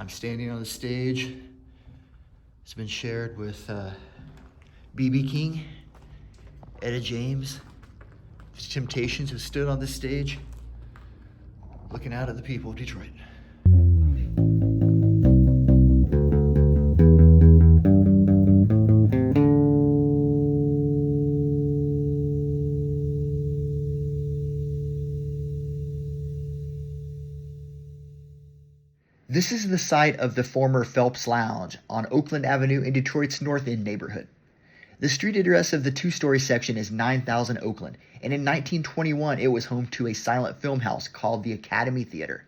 I'm standing on the stage. It's been shared with B.B. King, Etta James, the Temptations, who stood on this stage looking out at the people of Detroit. This is the site of the former Phelps Lounge on Oakland Avenue in Detroit's North End neighborhood. The street address of the two-story section is 9000 Oakland, and in 1921 it was home to a silent film house called the Academie Theater.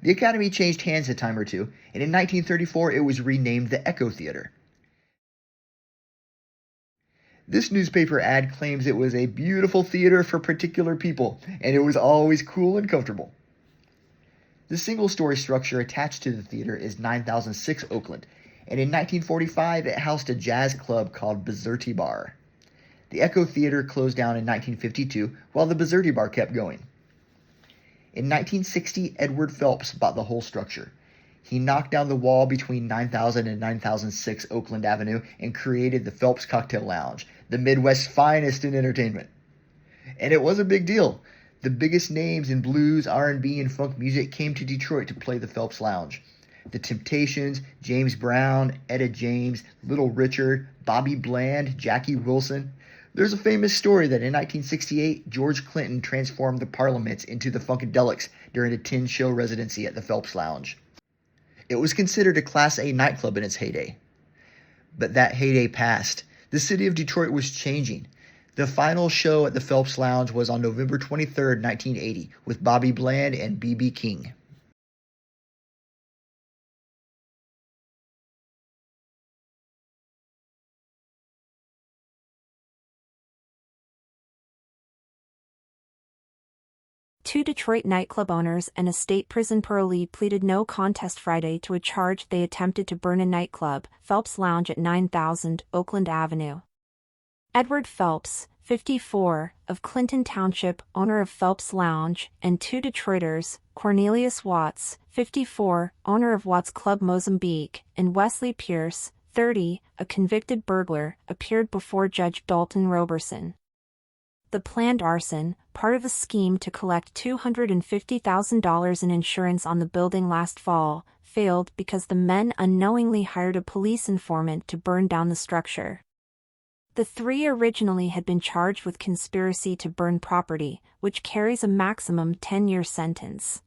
The Academy changed hands a time or two, and in 1934 it was renamed the Echo Theater. This newspaper ad claims it was a beautiful theater for particular people, and it was always cool and comfortable. The single-story structure attached to the theater is 9006 Oakland, and in 1945 it housed a jazz club called Bizerte Bar. The Echo Theater closed down in 1952, while the Bizerte Bar kept going. In 1960, Edward Phelps bought the whole structure. He knocked down the wall between 9000 and 9006 Oakland Avenue and created the Phelps Cocktail Lounge, the Midwest's finest in entertainment. And it was a big deal. The biggest names in blues, R&B, and funk music came to Detroit to play the Phelps Lounge. The Temptations, James Brown, Etta James, Little Richard, Bobby Bland, Jackie Wilson. There's a famous story that in 1968, George Clinton transformed the Parliments into the Funkadelics during a 10-show residency at the Phelps Lounge. It was considered a Class A nightclub in its heyday. But that heyday passed. The city of Detroit was changing. The final show at the Phelps Lounge was on November 23, 1980, with Bobby Bland and B.B. King. Two Detroit nightclub owners and a state prison parolee pleaded no contest Friday to a charge they attempted to burn a nightclub, Phelps Lounge at 9000 Oakland Avenue. Edward Phelps, 54, of Clinton Township, owner of Phelps Lounge, and two Detroiters, Cornelius Watts, 54, owner of Watts Club Mozambique, and Wesley Pierce, 30, a convicted burglar, appeared before Judge Dalton Roberson. The planned arson, part of a scheme to collect $250,000 in insurance on the building last fall, failed because the men unknowingly hired a police informant to burn down the structure. The three originally had been charged with conspiracy to burn property, which carries a maximum 10-year sentence.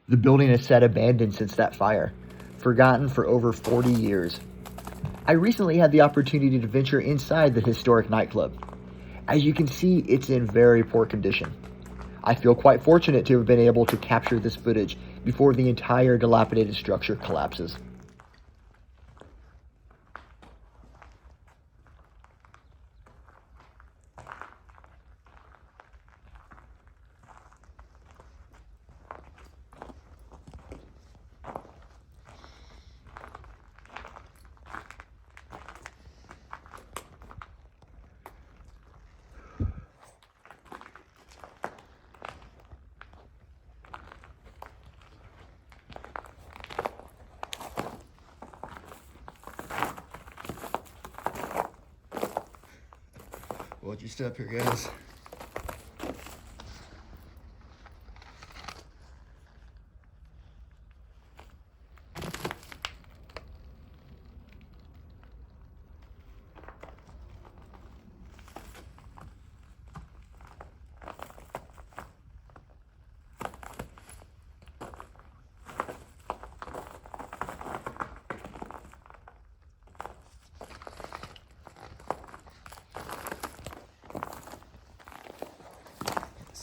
The building has sat abandoned since that fire, forgotten for over 40 years. I recently had the opportunity to venture inside the historic nightclub. As you can see, it's in very poor condition. I feel quite fortunate to have been able to capture this footage before the entire dilapidated structure collapses. Watch your step here, guys.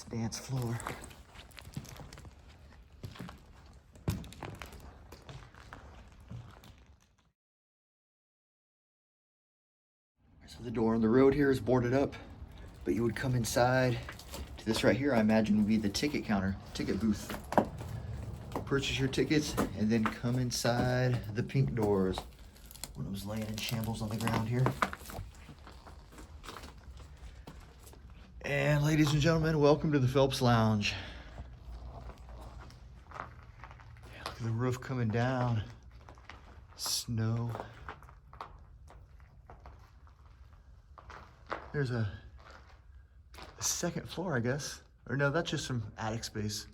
Dance floor. So the door on the road here is boarded up, but you would come inside to this right here. I imagine would be the ticket counter, ticket booth. Purchase your tickets and then come inside the pink doors. One of them's laying in shambles on the ground here. And ladies and gentlemen, welcome to the Phelps Lounge. Look at the roof coming down. Snow. There's a second floor, I guess. Or no, that's just some attic space.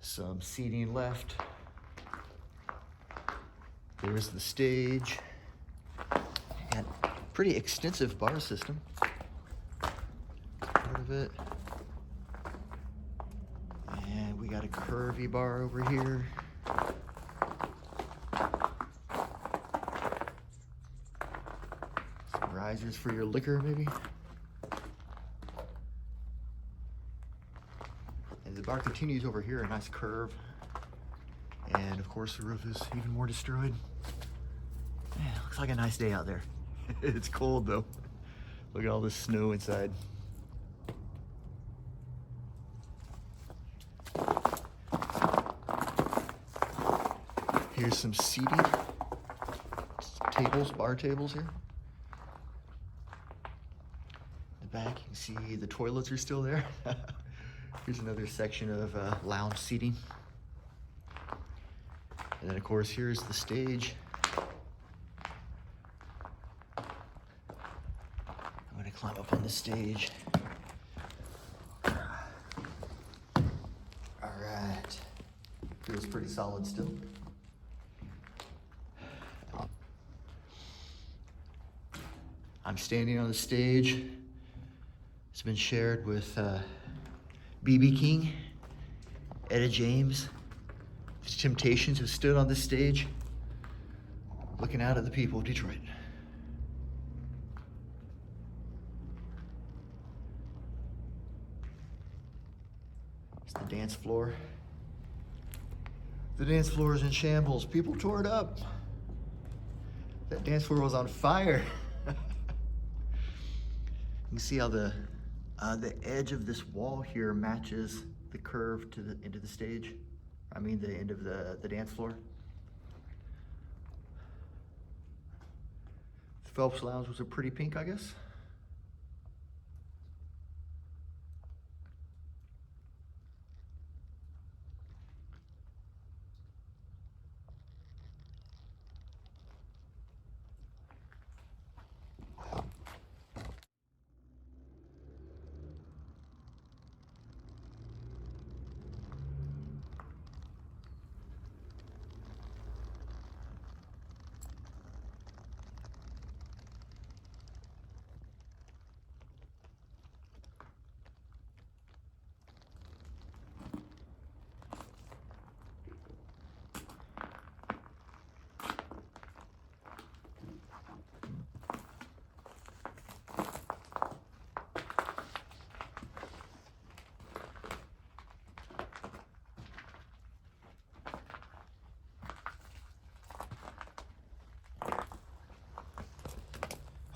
Some seating left. There's the stage. And pretty extensive bar system. Part of it. And we got a curvy bar over here. Some risers for your liquor, maybe. And the bar continues over here, a nice curve. And of course the roof is even more destroyed. Man, it looks like a nice day out there. It's cold though. Look at all this snow inside. Here's some seating. Tables, bar tables here. In the back, you can see the toilets are still there. Here's another section of lounge seating. And then of course, here's the stage. I'm gonna climb up on the stage. All right. Feels pretty solid still. I'm standing on the stage. It's been shared with B.B. King, Etta James, the Temptations, who stood on the stage looking out at the people of Detroit. It's the dance floor. The dance floor is in shambles. People tore it up. That dance floor was on fire. You can see how the edge of this wall here matches the curve to the end of the stage. I mean the end of the dance floor. The Phelps Lounge was a pretty pink, I guess.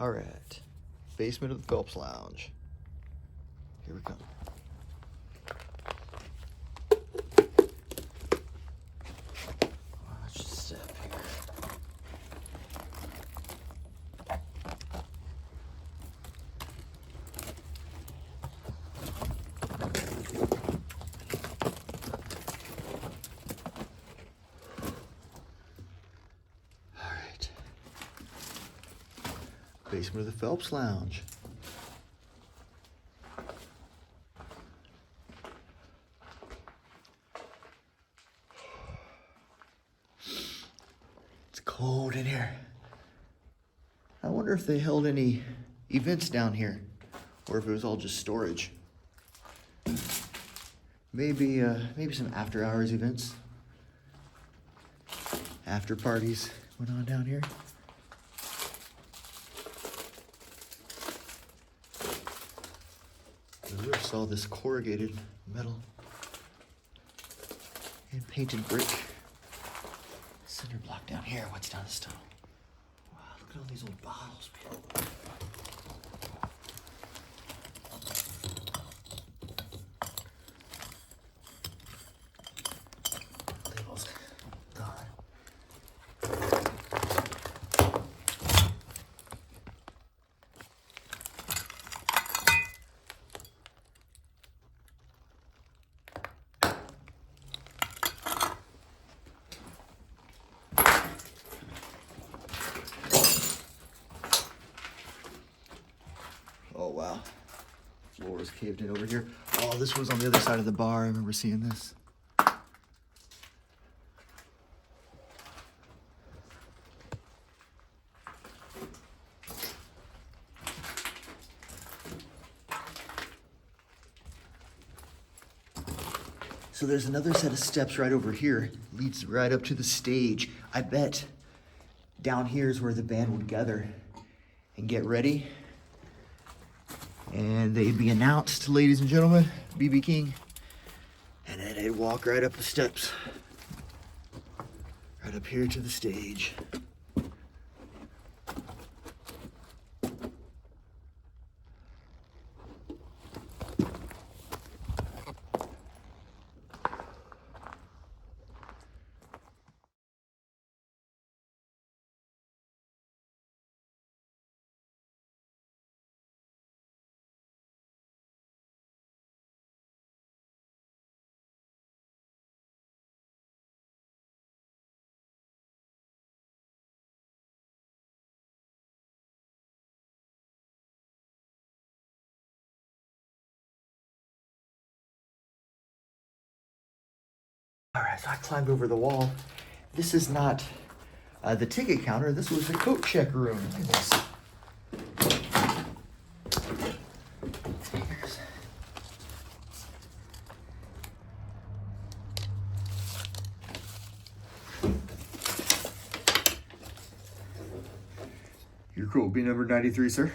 All right, basement of the Phelps Lounge. Here we come. Watch the step here. Basement of the Phelps Lounge. It's cold in here. I wonder if they held any events down here, or if it was all just storage. Maybe some after hours events. After parties went on down here. I saw this corrugated metal and painted brick cinder block down here. What's down this tunnel? Wow, look at all these old bottles, man. Labels gone. floor is caved in over here. Oh, this was on the other side of the bar. I remember seeing this. So there's another set of steps right over here. Leads right up to the stage. I bet down here is where the band would gather and get ready. And they'd be announced, ladies and gentlemen, B.B. King. And then they'd walk right up the steps. Right up here to the stage. All right, so I climbed over the wall. This is not the ticket counter. This was the coat check room. Look at this. You're cool. Be number 93, sir.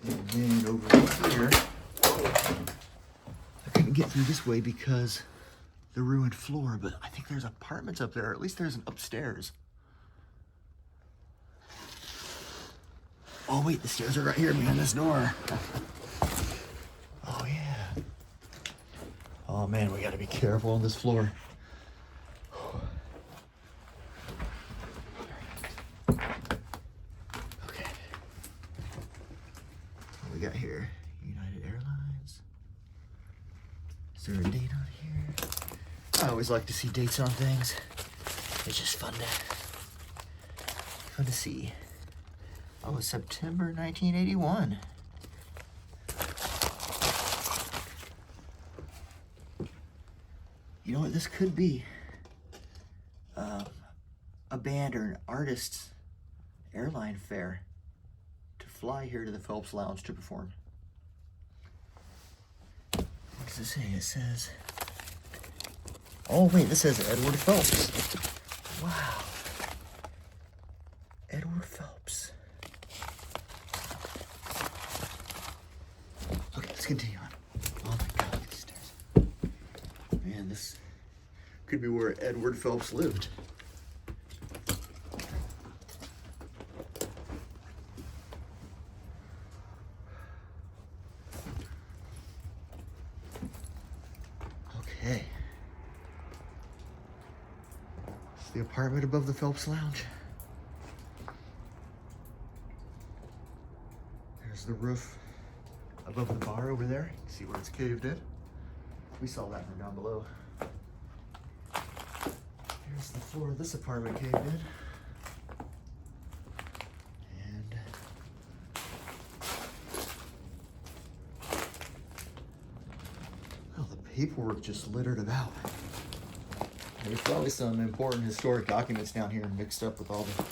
And then over here, I couldn't get through this way because the ruined floor, but I think there's apartments up there, or at least there's an upstairs. Oh wait, the stairs are right here behind this door. Oh yeah. Oh man, we gotta be careful on this floor. Okay. What we got here? United Airlines. Is there a date on here? I always like to see dates on things. It's just fun to see. Oh, it's September 1981. You know what this could be? A band or an artist's airline fare to fly here to the Phelps Lounge to perform. What does it say? It says... Oh wait, this says Edward Phelps. Wow. Edward Phelps. Okay, let's continue on. Oh my God, look at these stairs. Man, this could be where Edward Phelps lived. Okay. It's the apartment above the Phelps Lounge. There's the roof above the bar over there. You can see where it's caved in. We saw that from down below. Here's the floor of this apartment caved in. And well, the paperwork just littered about. There's probably some important historic documents down here mixed up with all the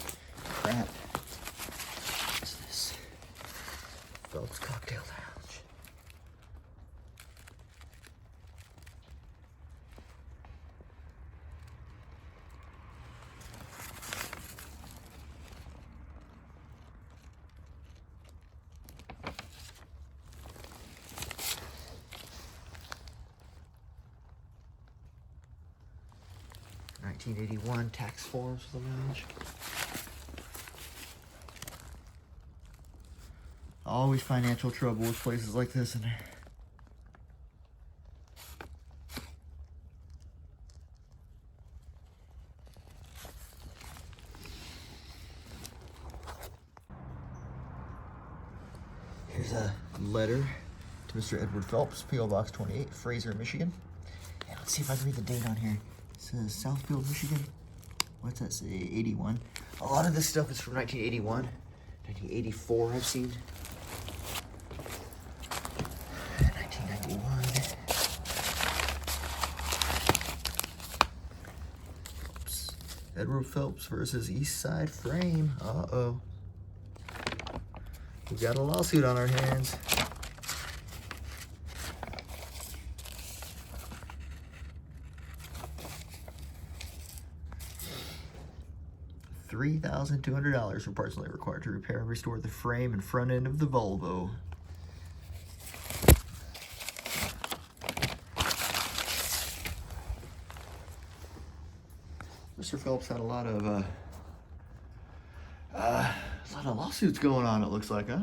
crap. What's this? Phelps Cocktail Lounge. $1981 tax forms for the lounge. Always financial trouble with places like this in there. Here's a letter to Mr. Edward Phelps, P.O. Box 28, Fraser, Michigan. Let's see if I can read the date on here. It says Southfield, Michigan. What's that say? 81. A lot of this stuff is from 1981, 1984 I've seen. 1991. Oops. Edward Phelps versus East Side Frame. Uh-oh. We got a lawsuit on our hands. $3,200 were personally required to repair and restore the frame and front end of the Volvo. Mr. Phelps had a lot of lawsuits going on, it looks like, huh?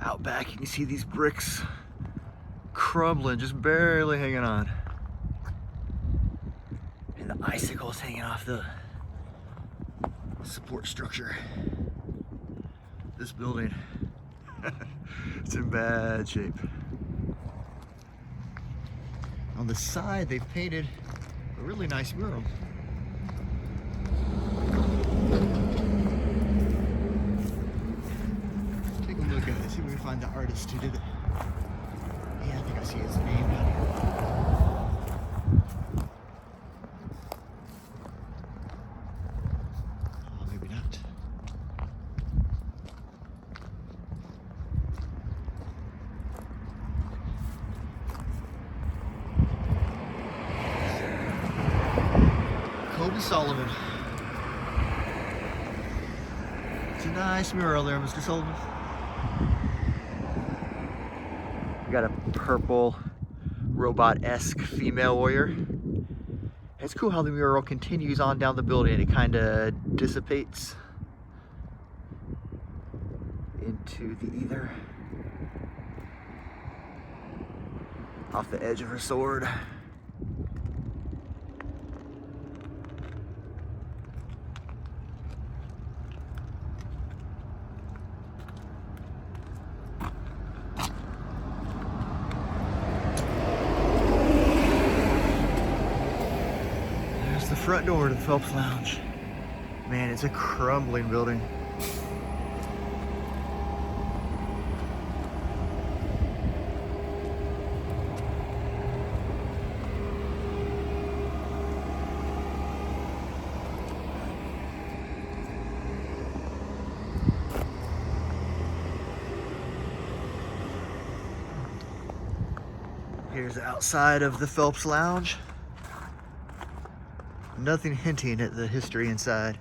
Out back, you can see these bricks crumbling, just barely hanging on. And the icicles hanging off the support structure. This building, it's in bad shape. On the side, they've painted a really nice mural. Look at it, see if we can find the artist who did it. Yeah, I think I see his name down here. Oh, maybe not. Kobe Solomon. It's a nice mural there, Mr. Solomon. Got a purple robot-esque female warrior. It's cool how the mural continues on down the building. It kind of dissipates into the ether off the edge of her sword. Front door to the Phelps Lounge. Man, it's a crumbling building. Here's the outside of the Phelps Lounge. Nothing hinting at the history inside.